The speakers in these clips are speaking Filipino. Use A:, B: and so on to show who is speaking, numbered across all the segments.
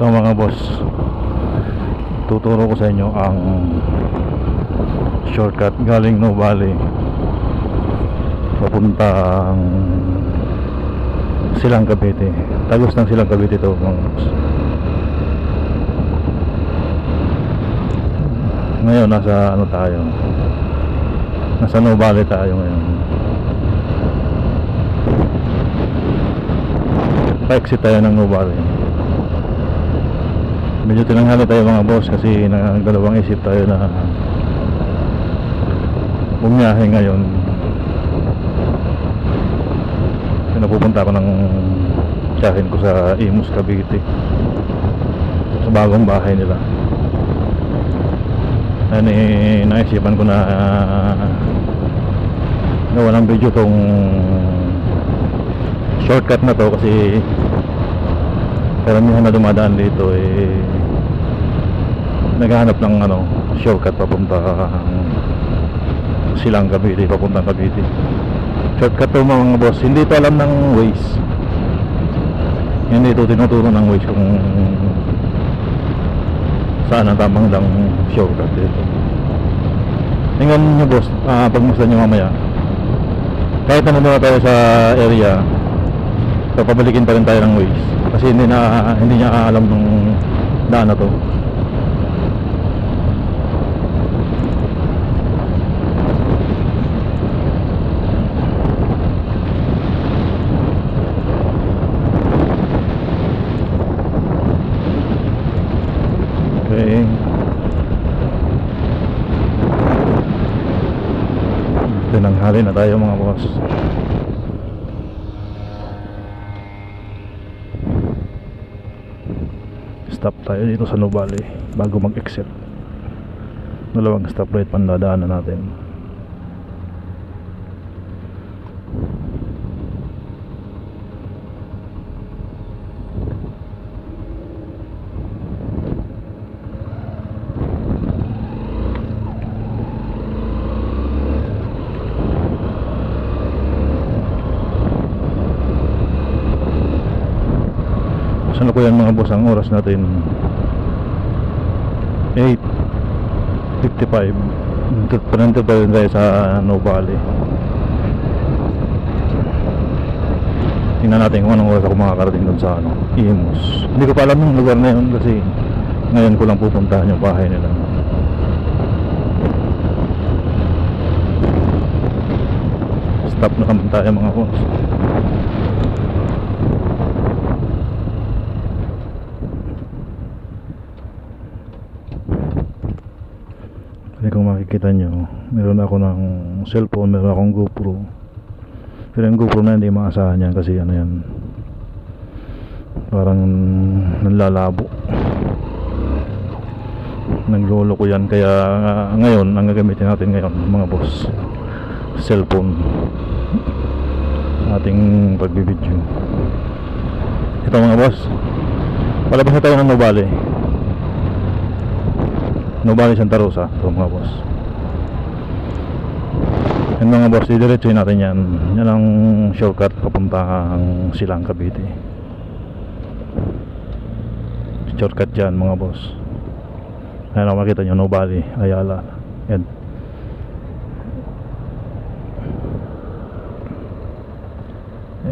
A: Ito mga boss, tuturo ko sa inyo ang shortcut galing Nuvali papuntang Silang Cavite. Tagos ng Silang Cavite ito mga boss. Ngayon nasa ano tayo, nasa Nuvali tayo ngayon. Pa-exit tayo ng Nuvali. Medyo tinanghali tayo mga boss kasi nagdalawang isip tayo na bumiyahe ngayon. Pinapupunta ko ng tiyahin ko sa Imus, Cavite, sa bagong bahay nila. Naisipan ko na gawa ng video tong shortcut na to kasi karamihan na dumadaan dito naghahanap ng shortcut papunta Silang Cavite, papuntang Cavite. Shortcut to mga boss, hindi to alam ng Waze, hindi ito tinuturo ng Waze kung saan ang tamang lang shortcut dito. Tingnan nyo boss, pagmasdan nyo mamaya kahit na muna tayo sa area, so pabalikin pa rin tayo ng Waze kasi hindi niya alam ng daan na to. Okay, tinanghali na tayo mga boss. Stop tayo dito sa Nuvali bago mag-exit. Dalawang stoplight pandadaanan natin. Ano ko yan mga boss, ang oras natin 8:55. Panantay pa rin tayo sa Nuvali. Tingnan natin kung anong oras ako makakarating doon sa Imus. Hindi ko pa alam yung lugar na yun kasi ngayon ko lang pupuntahan yung bahay nila. Stop na naman tayo mga boss. Kung makikita nyo, meron ako ng cellphone, meron akong GoPro, pero yung GoPro na hindi maasahan yan kasi yan, parang nanlalabo, naglolo ko yan, kaya ngayon ang gagamitin natin ngayon mga boss, cellphone sa ating pagbibideo. Ito mga boss, palabas na tayo ng Nuvali Santa Rosa. Ito mga boss, yan mga boss, didiretsuhin natin yan. Yan ang shortcut papuntang Silang Cavite. Shortcut dyan mga boss. Ayan ang makita nyo, Nuvali, Ayala. Yan.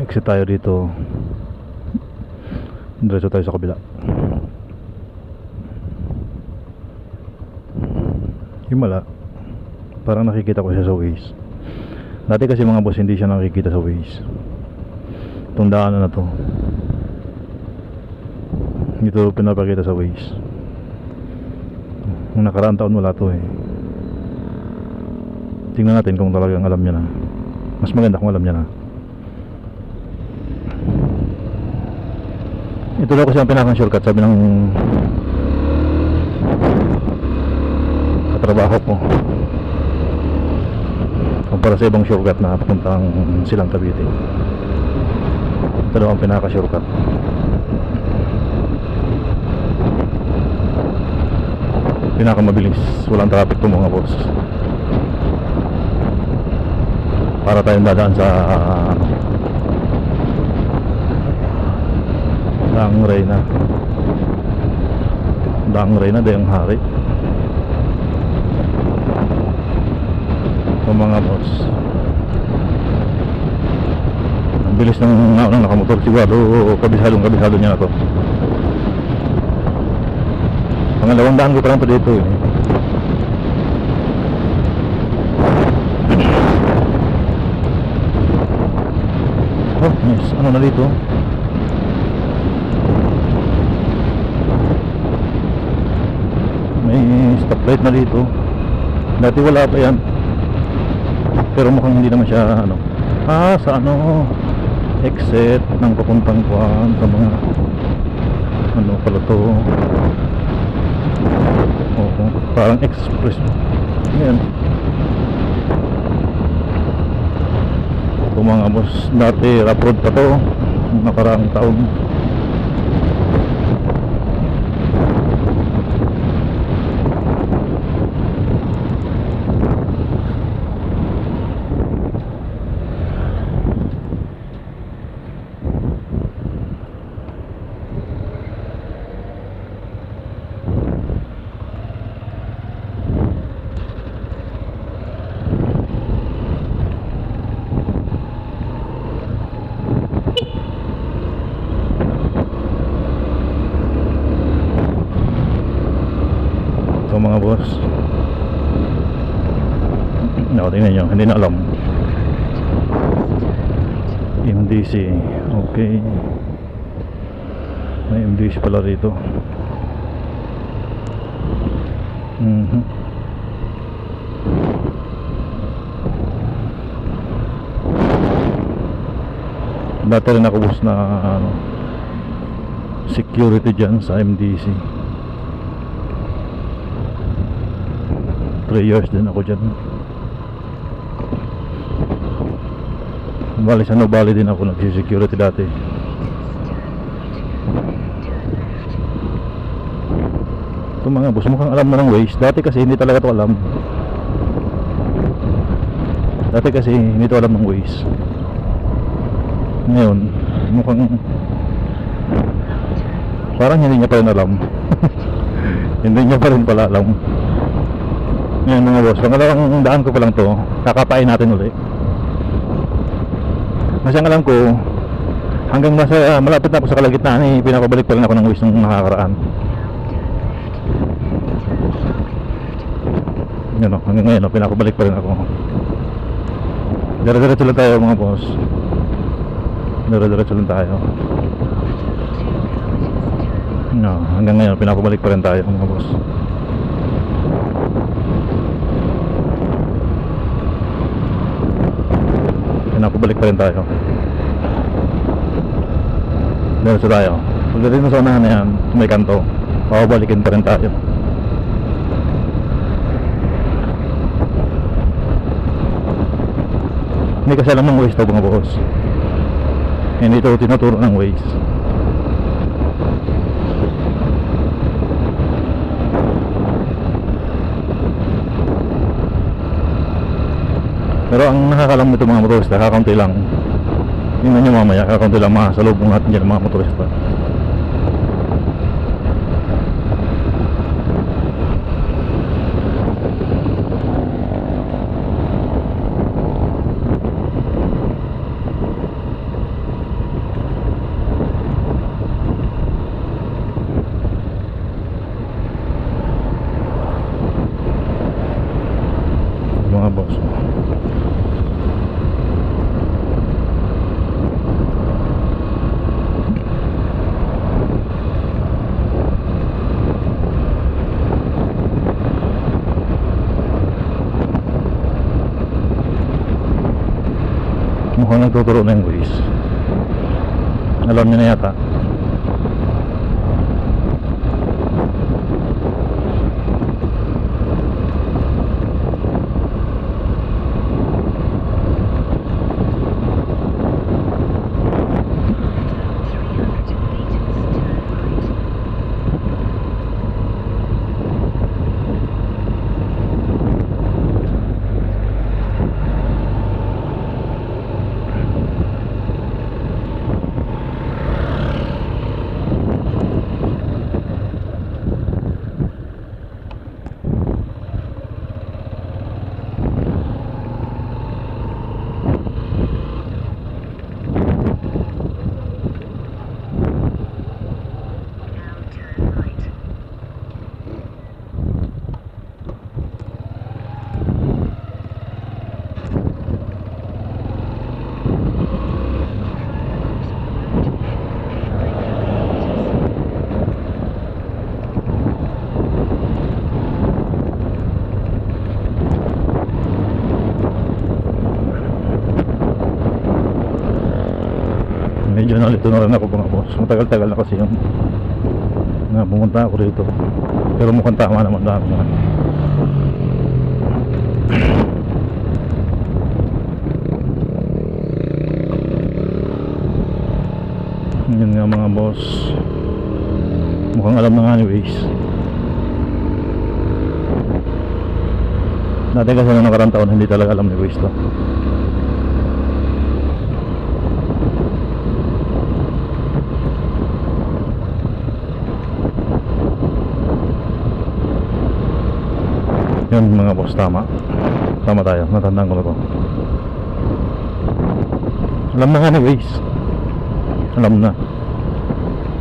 A: Exit tayo dito, diretso tayo sa kabila. Himala, parang nakikita ko siya sa Waze. Dati kasi mga boss hindi siya nakikita sa Waze. Itong daanan na to, dito pinapakita sa Waze. Nung nakaraang taon wala to Tingnan natin kung talagang alam niya na. Mas maganda kung alam niya na. Ito daw kasi ang pinakang shortcut, sabi ng trabaho ko, kumpara sa ibang shortcut na papuntang Silang Cavite. Ito daw ang pinaka shortcut. Pinaka mabilis, walang traffic to mga boss. Para tayong dadaan sa Reyna. Dangray na dayang hari. So mga boss, ang bilis ng naunang nakamotor, siguro kabisado niya na to. Pangalawang daan ko pa lang to dito eh. Oh yes, ano na dito? May stoplight na dito. Dati wala pa yan, pero mukhang hindi naman siya ano. Sa ano, exit ng papuntang kuan sa mga ano pala to. Oo, parang express. Ayan. Ito mga boss, dati rough road pa to nakaraang taon. Ito mga boss, tingnan nyo, hindi na alam. MDC, okay. May MDC pala rito. Dati rin ako boss na ano, security dyan sa MDC. 3 years din ako dyan. Bali sa Nubali din ako nagsi-security dati. Ito mga boss, mukhang alam mo ng ways. Dati kasi hindi talaga to alam. Dati kasi hindi to alam ng ways. Ngayon mukhang parang hindi niya pa rin alam. Hindi niya pa rin pala alam. Ngayon mga boss, pangalawang daan ko pa lang to, kakapain natin ulit. Kasi ang alam ko, hanggang malapit na ako sa kalagitnaan eh, pinapabalik pa rin ako ng ways nung nakakaraan. Yan o, hanggang ngayon o, pinapabalik pa rin ako. Dire-diretso lang tayo mga boss. Dire-diretso lang tayo. No, hanggang ngayon pinapabalik pa rin tayo mga boss. Pinapabalik pa rin tayo. Diretso tayo. Pagdating mo sa unahan na yan, may kanto, papabalikin pa rin tayo. Hindi kasi alam ng ways to mga boss. Hindi ito tinuturo ng ways. Pero ang nakakalam nito mga motorista, kakaunti lang. Tingnan nyo mamaya, kakaunti lang makasalubong natin dyan mga motorista. Mga boss, mukhang nagtuturo na yung ways. Alam niya na yata. nalito na rin ako mga boss. Matagal-tagal na kasi yung na pumunta ako rito, pero mukhang tama naman dami na. Yun nga mga boss, mukhang alam na nga ni Waze. Dati kasi nung nakarang taon hindi talaga alam ni Waze to. Yun mga boss, tama tayo, natandaan ko na to. Alam na nga ni Waze, alam na.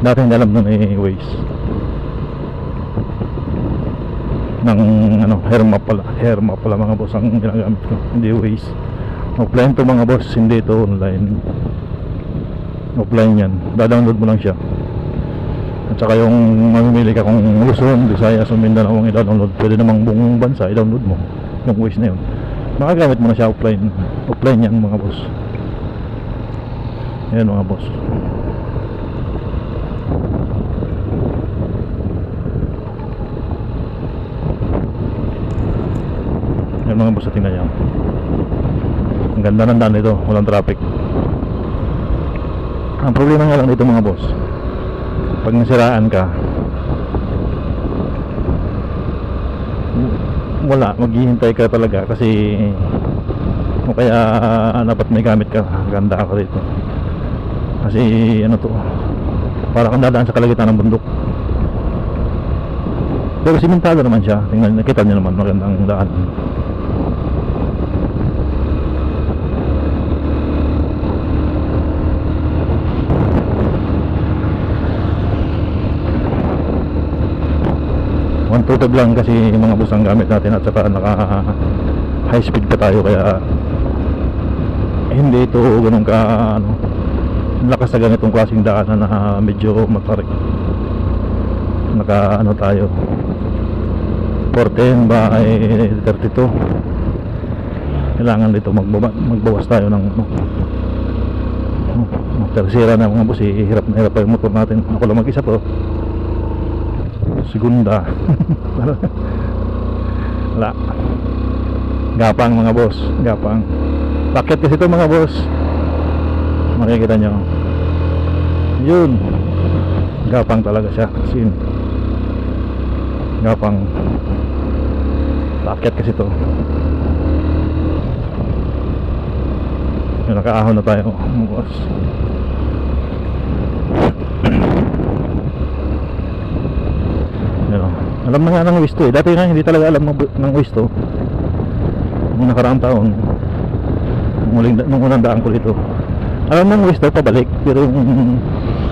A: Dati hindi alam na ni Waze. Ng ano, Hermap pala mga boss ang ginagamit ko, hindi Waze. Offline to mga boss, hindi to online. Offline yan, da-download mo lang siya. At saka yung mamimili ka kung Luzon, Visayas, Mindanao ang i-download, pwede namang buong bansa i-download mo yung Waze na yun. Makagamit mo na siya offline. Offline yan mga boss. Yan mga boss. Yan mga boss, tingnan yan. Ang ganda ng daan nito, walang traffic. Ang problema nga lang dito mga boss, pag nasiraan ka, wala, maghihintay ka talaga kasi o kaya dapat may gamit ka. Ganda ako dito kasi ano to, para kang dadaan sa kalagitnaan ng bundok, pero simentado naman siya. Tingnan, nakita niyo naman, magandang daan. One tutog lang kasi mga bus ang gamit natin, at saka naka high speed pa tayo, kaya hindi ito ganun ka ano, lakas sa ganitong klaseng daanan na medyo matarik. Naka ano tayo, 14 by 32. Kailangan dito magbawas tayo ng tersira na mga bus. Hirap na hirap pa yung motor natin. Ako lang mag-isa to, segunda. Wala, gapang mga boss, gapang. Paket kasi ito mga boss, makikita nyo yun, gapang talaga siya. Sin gapang, paket kasi ito. Yun, nakaahon na tayo mga boss. Yun, alam na nga ng Waze to eh. Dati nga hindi talaga alam ng Waze to. Nung nakaraang taon, nung unang daan ko dito, alam ng Waze to pabalik, pero yung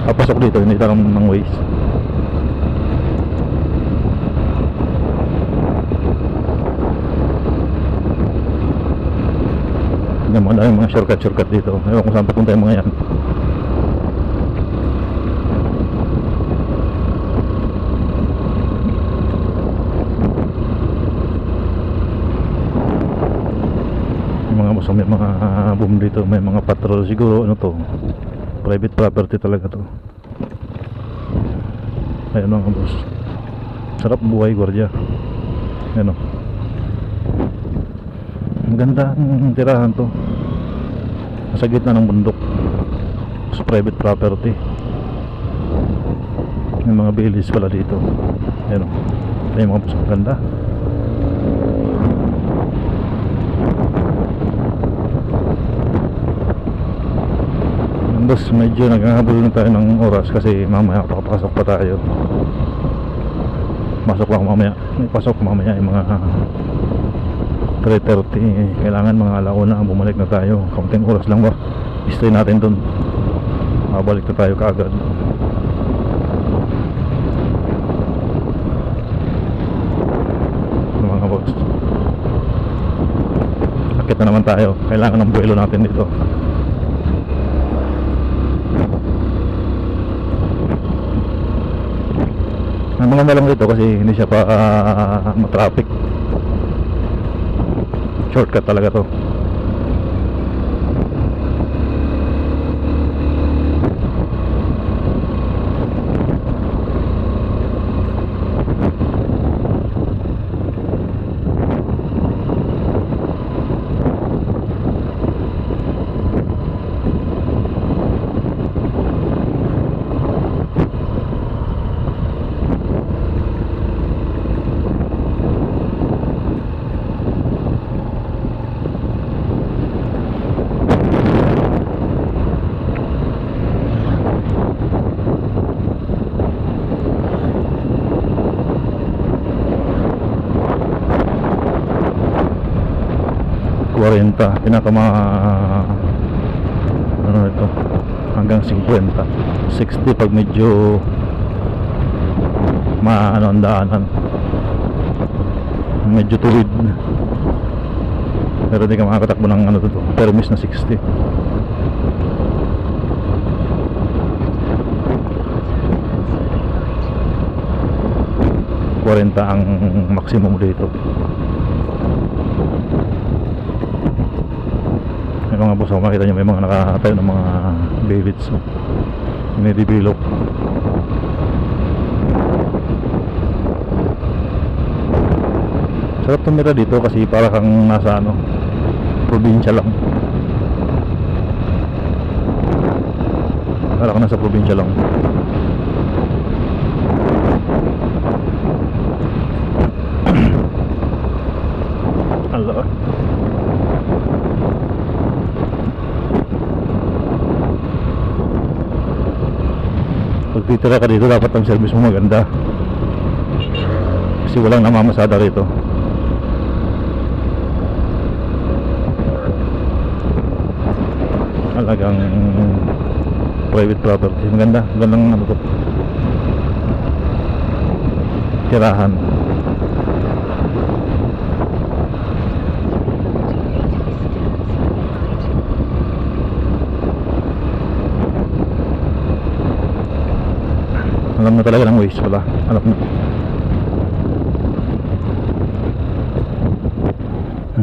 A: papasok dito hindi alam ng Waze. Tignan mo, dahil mga shortcut dito. Ewan kung saan papunta yung mga yan. So may mga boom dito, may mga patrol siguro. Ano to, private property talaga to. Ayun mga boss, sarap buhay gwardiya. Ayun o, maganda ang tirahan to, nasa gitna ng bundok, sa private property. May mga bilis pala dito. Ayun o, ayun mga boss, maganda. Boss, medyo naghahabol na tayo ng oras kasi mamaya papasok pa tayo. Pasok lang mamaya, may pasok mamaya yung mga 3:30. Kailangan mga alauna bumalik na tayo. Kaunting oras lang ba, stay natin dun, mabalik na tayo kaagad. Mga boss, akit na naman tayo. Kailangan ng buwelo natin dito. Ang mga nalang dito kasi hindi siya pa matraffic. Shortcut talaga to. 40 ano ito, hanggang 50, 60 pag medyo ano ang daanan, medyo tuwid, pero di ka makakatakbo ng ano to, permis na 60. Ang maximum dito. May mga boss, makita nyo may mga nakatayo ng mga bivits, dinidevelop. Sarap tumira dito kasi para kang nasa ano, probinsya lang. Para kang nasa probinsya lang. Allah. Pag titira ka dito, dapat ang service mo maganda kasi walang namamasada rito. Talagang private property. Magandang ano to, tirahan. Alam na talaga ng waste pala. Alam na.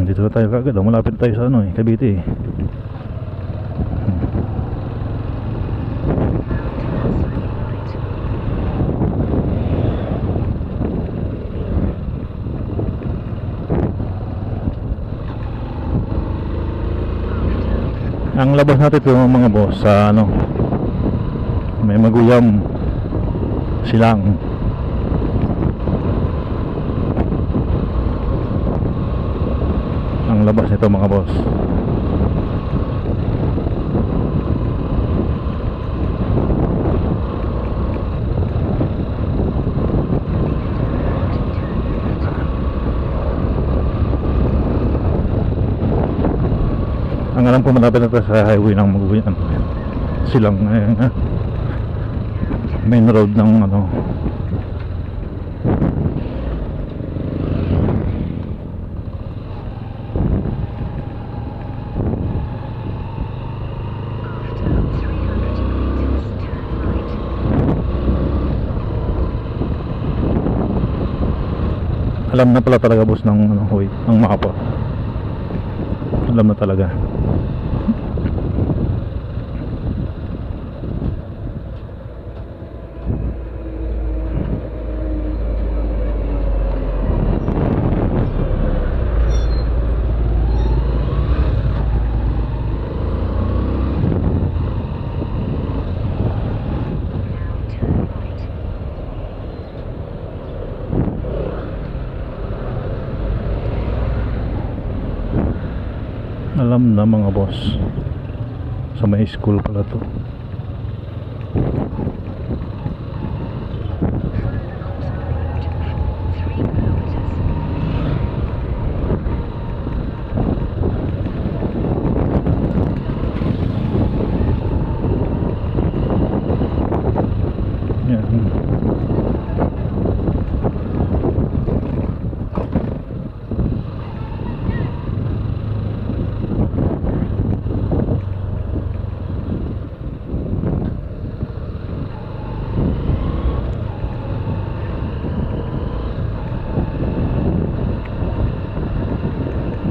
A: Dito na tayo kagad. Malapit tayo sa ano Cavite . Ang labas natin ito mga boss sa ano, may Maguyam Silang. Ang labas nito mga boss. Ang alam ko malapit na ito sa highway ng Maguyam Silang, main road ng ano. Alam na pala talaga boss ng ano, ng mapa. Alam na talaga. Alam na mga boss, sa may school pala to. Yan.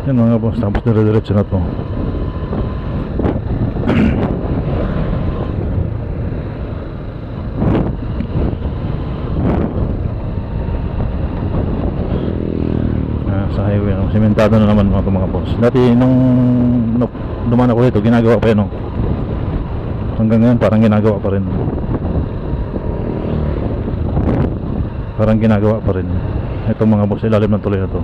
A: Yan mga boss, tapos dire-diretso na to. Sa highway, sementado na naman mga boss. Dati nung dumaan ako dito, ginagawa pa yun, no? Hanggang ngayon parang ginagawa pa rin. Parang ginagawa pa rin. Ito mga boss, ilalim ng tuloy na to.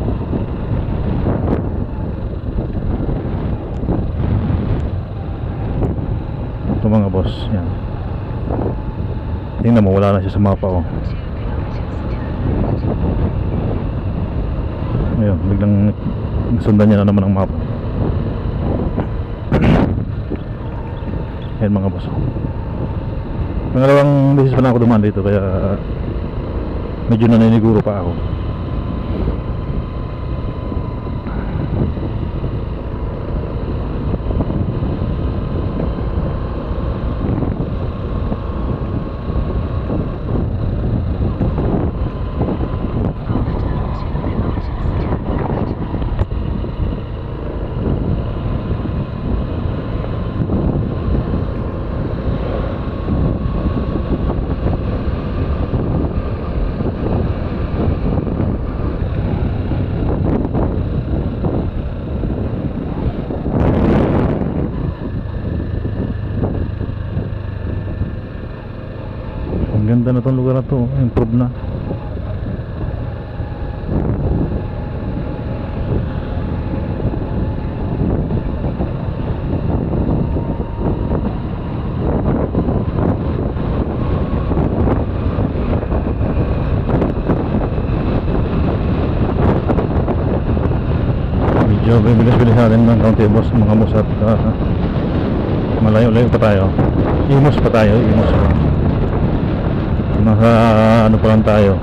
A: Ito mga boss, yan. Tingnan mo, wala na siya sa mapa, oh. Ayun, biglang sundan niya na naman ang mapa. Ayan mga boss. Pangalawang beses pa na ako dumaan dito, kaya medyo naniniguro pa ako. Ang ganda na itong lugar na to, improve na. Medyo bibilis-bilis natin ng kaunti boss, mga boss, at malayo-layo pa tayo. Imos pa tayo, imos pa. Nasa ano pa lang tayo,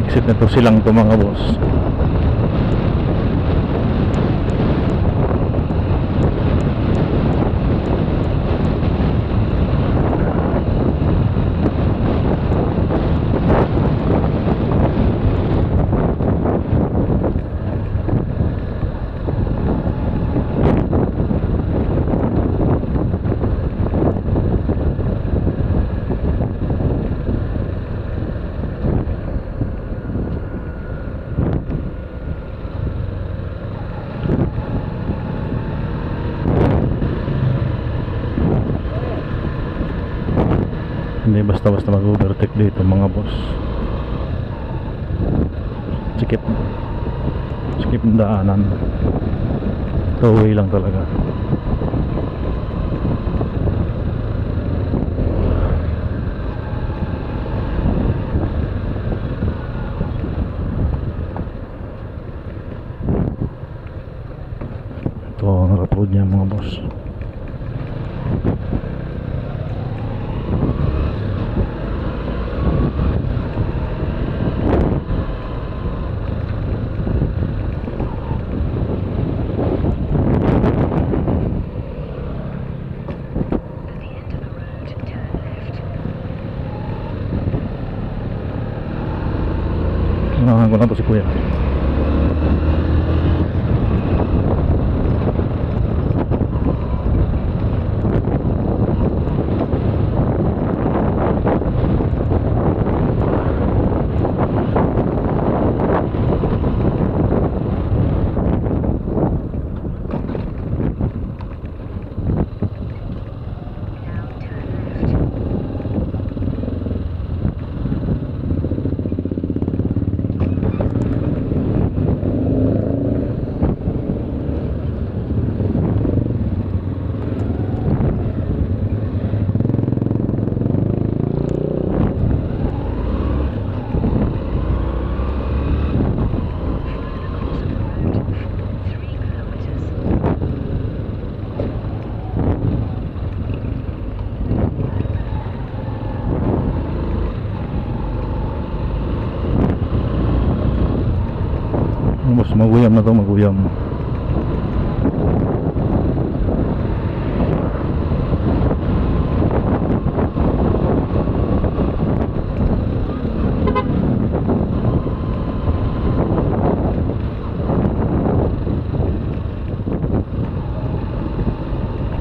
A: exit na to silang to mga boss. Hindi basta-basta mag-overtake dito mga boss. Skip ng daanan. Two-way lang talaga. Ito ang rough road niya mga boss. Unahan ko na to si kuya. Boss, maguyam na to, maguyam.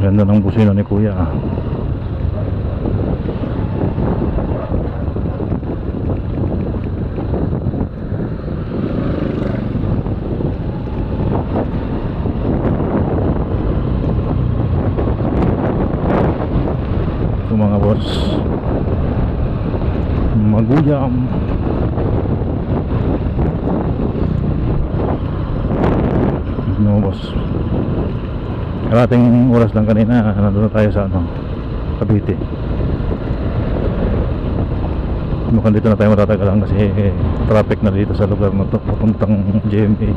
A: Ganda ng busina ni kuya. Ito mga boss, maguyam. No boss, karating oras lang kanina, nandun na tayo sa Cavite. Mukhang dito na tayo matatagalan kasi traffic na dito sa lugar na to papuntang GMA.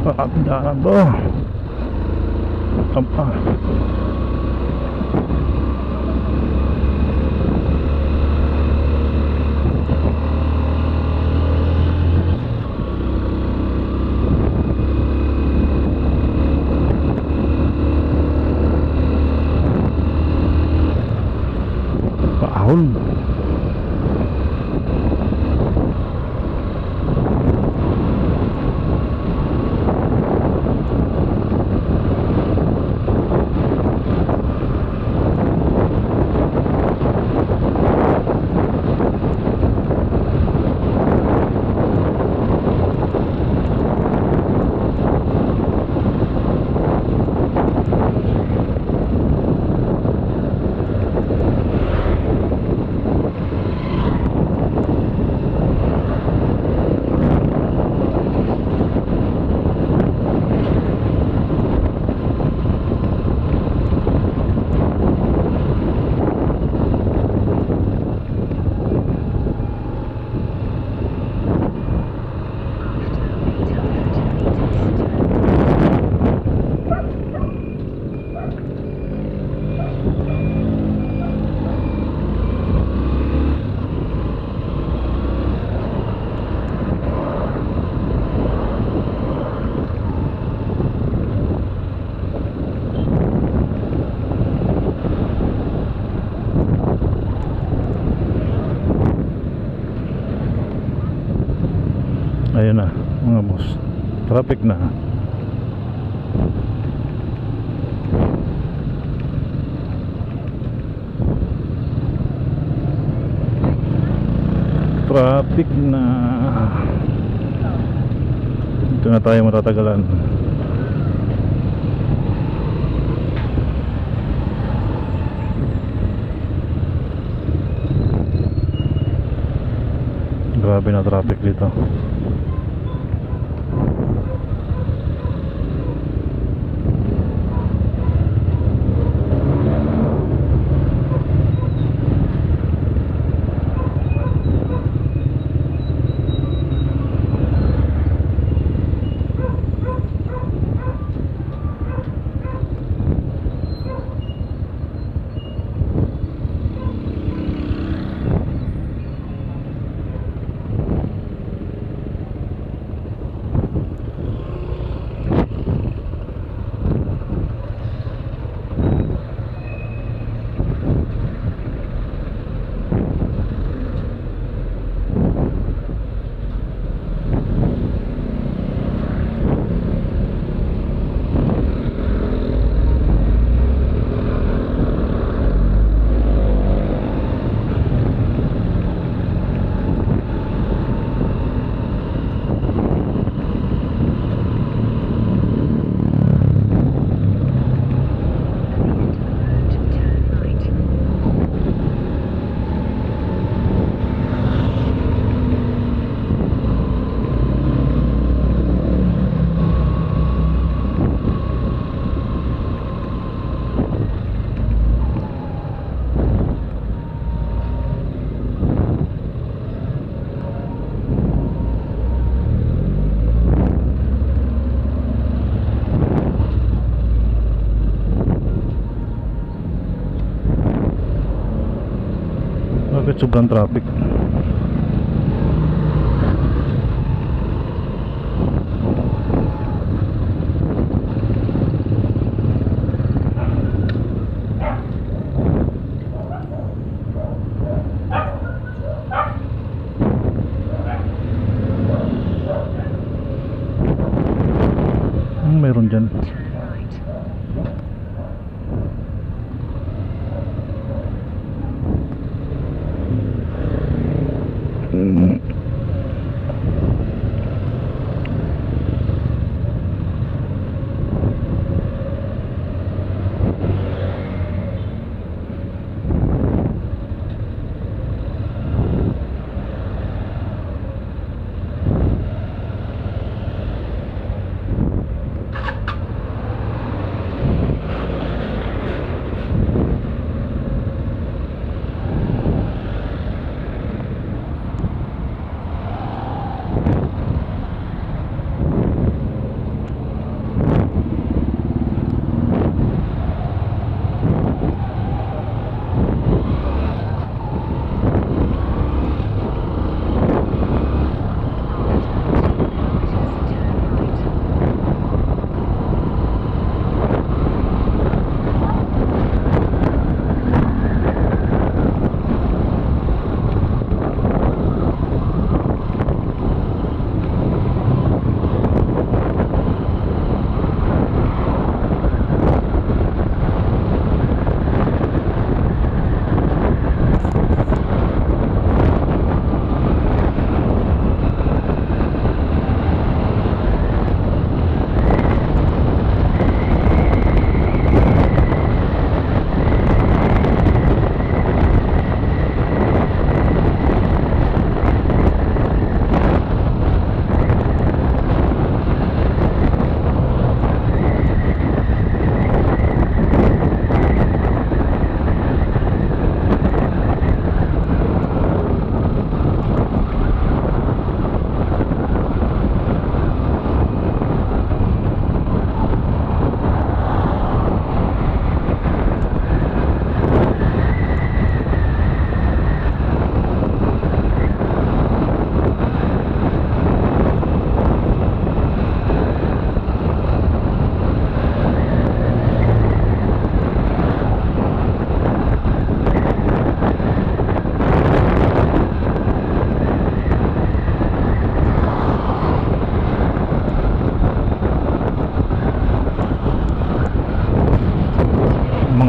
A: Pakapindahan to. Apa? Paahon. Ayun na mga boss, traffic na. Traffic na. Dito na tayo matatagalan. Grabe na traffic dito. Bakit sobrang traffic?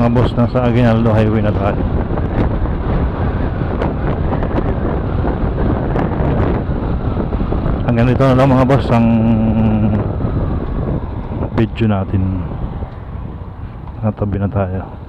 A: mga boss, nasa Aguinaldo Highway na tayo. Hanggang dito na lang mga boss ang video natin. Natabi na tayo.